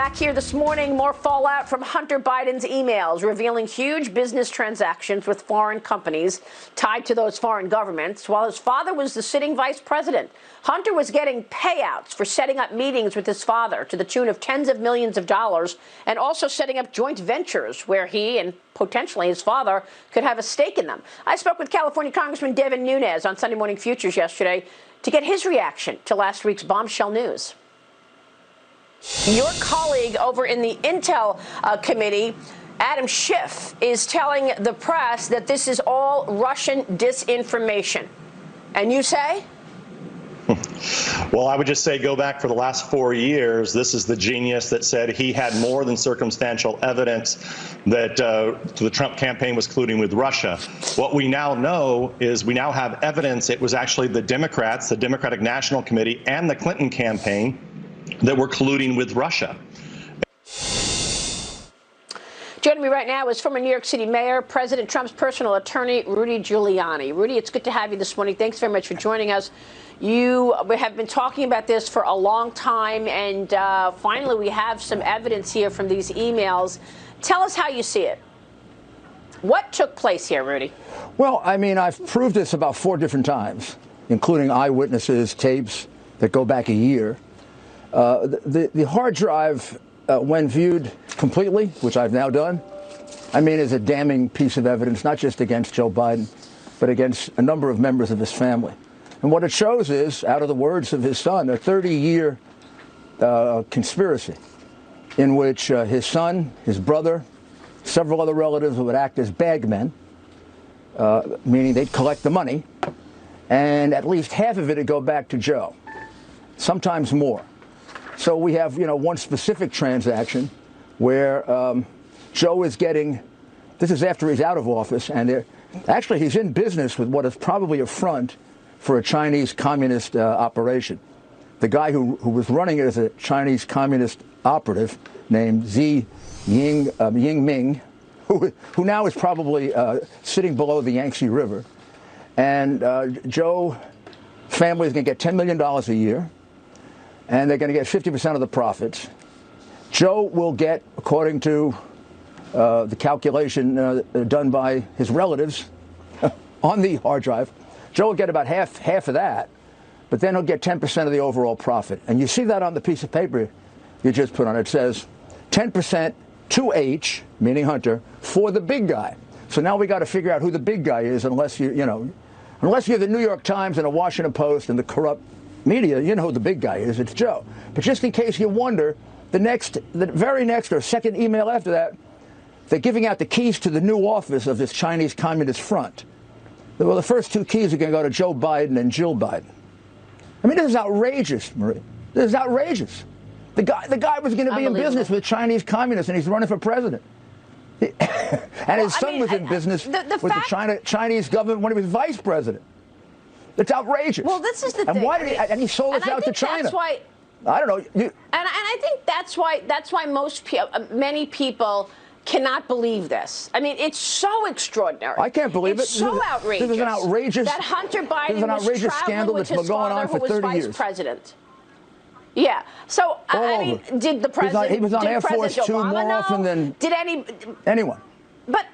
Back here this morning, more fallout from Hunter Biden's emails revealing huge business transactions with foreign companies tied to those foreign governments. While his father was the sitting vice president, Hunter was getting payouts for setting up meetings with his father to the tune of tens of millions of dollars, and also setting up joint ventures where he and potentially his father could have a stake in them. I spoke with California Congressman Devin Nunes on Sunday Morning Futures yesterday to get his reaction to last week's bombshell news. Your colleague over in the Intel Committee, Adam Schiff, is telling the press that this is all Russian disinformation. And you say? Well, I would just say go back for the last 4 years. This is the genius that said he had more than circumstantial evidence that the Trump campaign was colluding with Russia. What we now know is we now have evidence it was actually the Democrats, the Democratic National Committee, and the Clinton campaign that were colluding with Russia. Joining me right now is former New York City Mayor, President Trump's personal attorney, Rudy Giuliani. Rudy, it's good to have you this morning. Thanks very much for joining us. You have been talking about this for a long time, and finally we have some evidence here from these emails. Tell us how you see it. What took place here, Rudy? Well, I mean, I've proved this about 4 different times, including eyewitnesses, tapes that go back a year. The hard drive, when viewed completely, which I've now done, I mean, is a damning piece of evidence, not just against Joe Biden, but against a number of members of his family. And what it shows is, out of the words of his son, a 30-year conspiracy in which his son, his brother, several other relatives would act as bagmen, meaning they'd collect the money, and at least half of it would go back to Joe, sometimes more. So we have, one specific transaction where Joe is getting, this is after he's out of office, and actually he's in business with what is probably a front for a Chinese communist operation. The guy who was running it as a Chinese communist operative named Xi Jinping, who now is probably sitting below the Yangtze River. And Joe family is going to get $10 million a year. And they're going to get 50% of the profits. Joe will get, according to the calculation done by his relatives on the hard drive, Joe will get about half of that, but then he'll get 10% of the overall profit. And you see that on the piece of paper you just put on. It says 10% to H, meaning Hunter, for the big guy. So now we got to figure out who the big guy is, unless unless you're the New York Times and the Washington Post and the corrupt media, you know who the big guy is. It's Joe. But just in case you wonder, the very next or second email after that, they're giving out the keys to the new office of this Chinese Communist Front. Well, the first 2 keys are going to go to Joe Biden and Jill Biden. I mean, this is outrageous, Marie. This is outrageous. The guy was going to be in business with Chinese communists, and he's running for president. And his son was in business with the Chinese government when he was vice president. It's outrageous. Well, this is the thing. And why did he sold us out to China? That's why, I don't know. And I think that's why many people cannot believe this. I mean, it's so extraordinary. I can't believe it. It's so outrageous. This is an outrageous that Hunter Biden was scandal with that's his been going father, on for who was 30 vice years. president. Yeah. So I mean, did the president? He was on Air Force 2 more often than anyone. But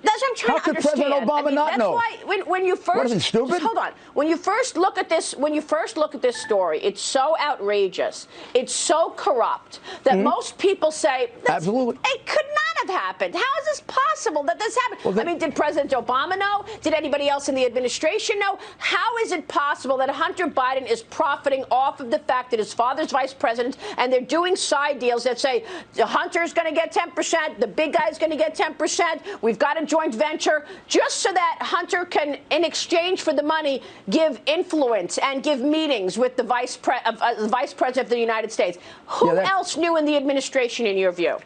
that's what I'm trying to understand. How could President Obama not know? That's why when you first, what is he, stupid? Just hold on. When you first look at this story, it's so outrageous, it's so corrupt that most people say, absolutely, it could not have happened. How is this possible that this happened? Well, I mean, did President Obama know? Did anybody else in the administration know? How is it possible that Hunter Biden is profiting off of the fact that his father's vice president, and they're doing side deals that say Hunter's going to get 10%, the big guy's going to get 10%, we've got a joint venture, just so that Hunter can, in exchange for the money, give influence and give meetings with the vice president of the United States. Who else knew in the administration, in your view?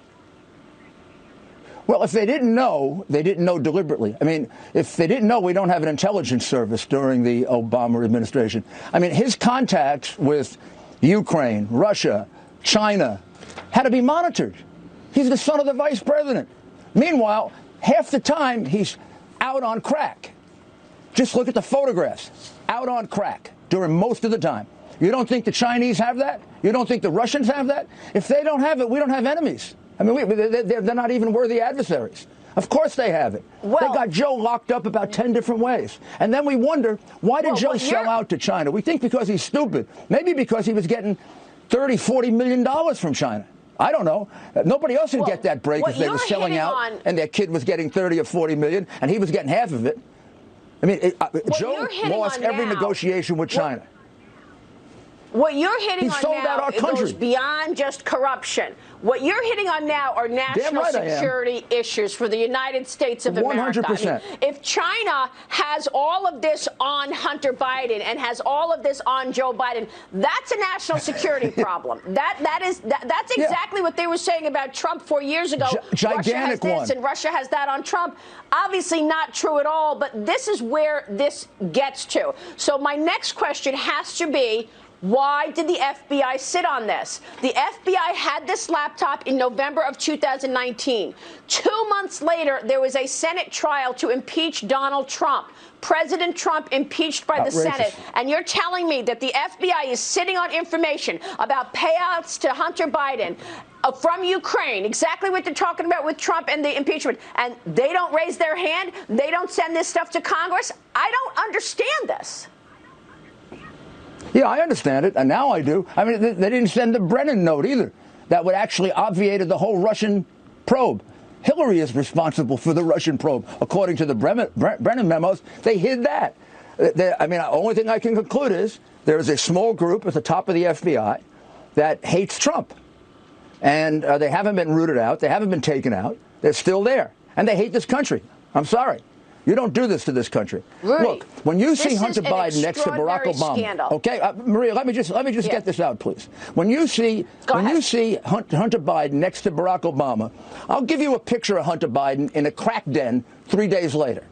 Well, if they didn't know deliberately. I mean, if they didn't know, we don't have an intelligence service during the Obama administration. I mean, his contacts with Ukraine, Russia, China had to be monitored. He's the son of the vice president. Meanwhile, half the time he's out on crack. Just look at the photographs. Out on crack during most of the time. You don't think the Chinese have that? You don't think the Russians have that? If they don't have it, we don't have enemies. I mean, they're not even worthy adversaries. Of course they have it. Well, they got Joe locked up about 10 different ways. And then we wonder, why did Joe sell out to China? We think because he's stupid. Maybe because he was getting $30, $40 million from China. I don't know. Nobody else would get that break if they were selling out and their kid was getting 30 or 40 million and he was getting half of it. I mean, Joe lost every negotiation with China. What you're hitting on now goes country. beyond just corruption. What you're hitting on now are national security issues for the United States of America. 100%. I mean, if China has all of this on Hunter Biden and has all of this on Joe Biden, that's a national security problem. That's exactly what they were saying about Trump 4 years ago. Gigantic Russia has this and Russia has that on Trump. Obviously not true at all, but this is where this gets to. So my next question has to be, why did the FBI sit on this? The FBI had this laptop in November of 2019. 2 months later, there was a Senate trial to impeach Donald Trump. President Trump impeached by the Senate. And you're telling me that the FBI is sitting on information about payouts to Hunter Biden from Ukraine, exactly what they're talking about with Trump and the impeachment, and they don't raise their hand? They don't send this stuff to Congress? I don't understand this. Yeah, I understand it, and now I do. I mean, they didn't send the Brennan note either. That would actually obviated the whole Russian probe. Hillary is responsible for the Russian probe. According to the Brennan memos, they hid that. I mean, the only thing I can conclude is there is a small group at the top of the FBI that hates Trump. And they haven't been rooted out. They haven't been taken out. They're still there. And they hate this country. I'm sorry. You don't do this to this country. Rudy, look, when you see Hunter Biden next to Barack Obama, scandal. Okay, Maria, let me just get this out, please. When you see Hunter Biden next to Barack Obama, I'll give you a picture of Hunter Biden in a crack den 3 days later.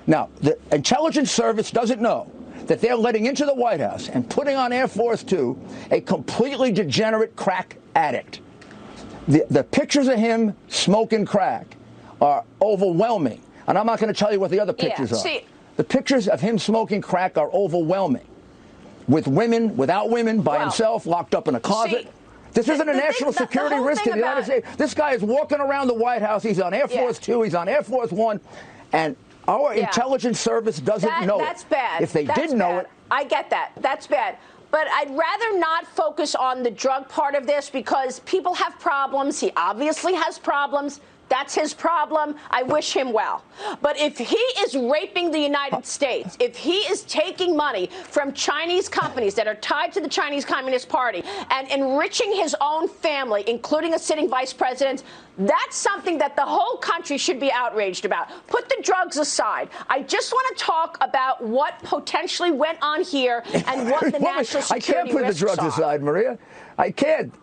Now, the intelligence service doesn't know that they're letting into the White House and putting on Air Force Two a completely degenerate crack addict. The pictures of him smoking crack are overwhelming. And I'm not going to tell you what the other pictures are. The pictures of him smoking crack are overwhelming. With women, without women, by himself, locked up in a closet. This isn't a national security risk to the United States. This guy is walking around the White House. He's on Air Force Two. He's on Air Force One. And our intelligence service doesn't know That's bad. If they did know it. I get that. That's bad. But I'd rather not focus on the drug part of this because people have problems. He obviously has problems. That's his problem. I wish him well. But if he is raping the United States, if he is taking money from Chinese companies that are tied to the Chinese Communist Party and enriching his own family, including a sitting vice president, that's something that the whole country should be outraged about. Put the drugs aside. I just want to talk about what potentially went on here and what the national security risks are. I can't put the drugs aside, Maria. I can't.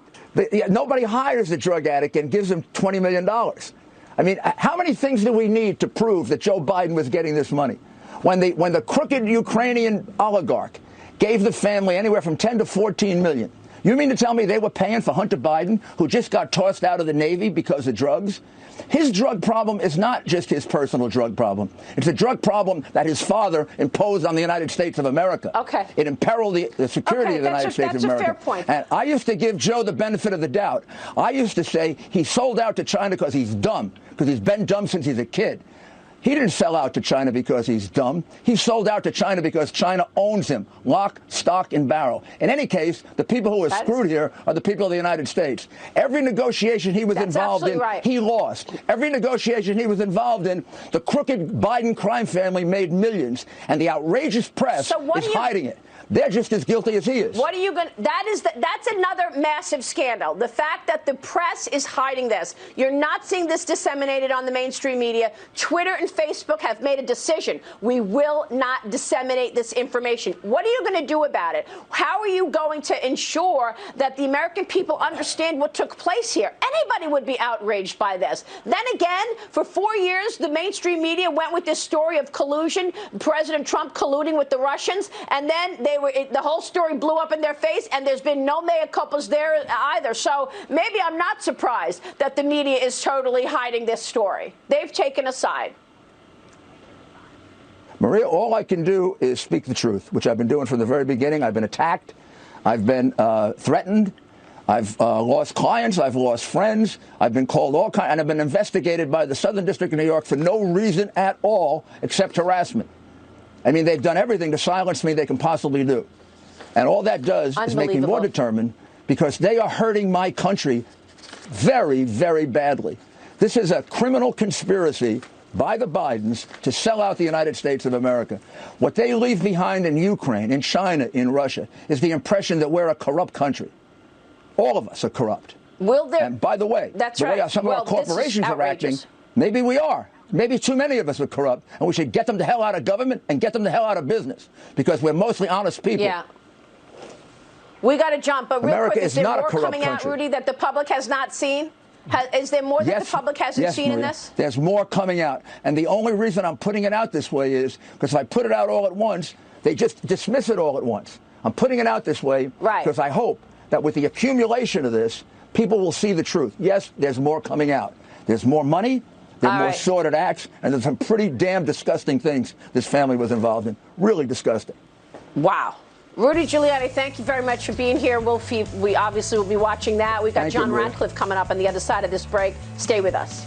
Nobody hires a drug addict and gives him $20 million. I mean, how many things do we need to prove that Joe Biden was getting this money? When the crooked Ukrainian oligarch gave the family anywhere from 10 to 14 million, you mean to tell me they were paying for Hunter Biden, who just got tossed out of the Navy because of drugs? His drug problem is not just his personal drug problem. It's a drug problem that his father imposed on the United States of America. Okay. It imperiled the security of the United States of America. That's a fair point. And I used to give Joe the benefit of the doubt. I used to say he sold out to China because he's dumb, because he's been dumb since he's a kid. He didn't sell out to China because he's dumb. He sold out to China because China owns him, lock, stock, and barrel. In any case, the people who are screwed here are the people of the United States. Every negotiation he was involved in, he lost. Every negotiation he was involved in, the crooked Biden crime family made millions, and the outrageous press is hiding it. They're just as guilty as he is. What are you going to... That's another massive scandal. The fact that the press is hiding this. You're not seeing this disseminated on the mainstream media. Twitter and Facebook have made a decision. We will not disseminate this information. What are you going to do about it? How are you going to ensure that the American people understand what took place here? Anybody would be outraged by this. Then again, for 4 years, the mainstream media went with this story of collusion, President Trump colluding with the Russians, and then the whole story blew up in their face, and there's been no mea culpas there either. So maybe I'm not surprised that the media is totally hiding this story. They've taken a side. Maria, all I can do is speak the truth, which I've been doing from the very beginning. I've been attacked. I've been threatened. I've lost clients. I've lost friends. I've been called all kinds, and I've been investigated by the Southern District of New York for no reason at all except harassment. I mean, they've done everything to silence me they can possibly do. And all that does is make me more determined, because they are hurting my country very, very badly. This is a criminal conspiracy by the Bidens to sell out the United States of America. What they leave behind in Ukraine, in China, in Russia, is the impression that we're a corrupt country. All of us are corrupt. Will there? And by the way, way some of our corporations are acting, maybe we are. Maybe too many of us are corrupt, and we should get them the hell out of government and get them the hell out of business, because we're mostly honest people. Yeah. We got to jump, but real America quick, is there more coming country. out, Rudy, that the public has not seen? Is there more that the public hasn't seen Maria, in this? There's more coming out. And the only reason I'm putting it out this way is because if I put it out all at once, they just dismiss it all at once. I'm putting it out this way because I hope that with the accumulation of this, people will see the truth. Yes, there's more coming out. There's more money, there's more sordid acts, and there's some pretty damn disgusting things this family was involved in. Really disgusting. Wow. Rudy Giuliani, thank you very much for being here. We obviously will be watching that. We've got John Ratcliffe coming up on the other side of this break. Stay with us.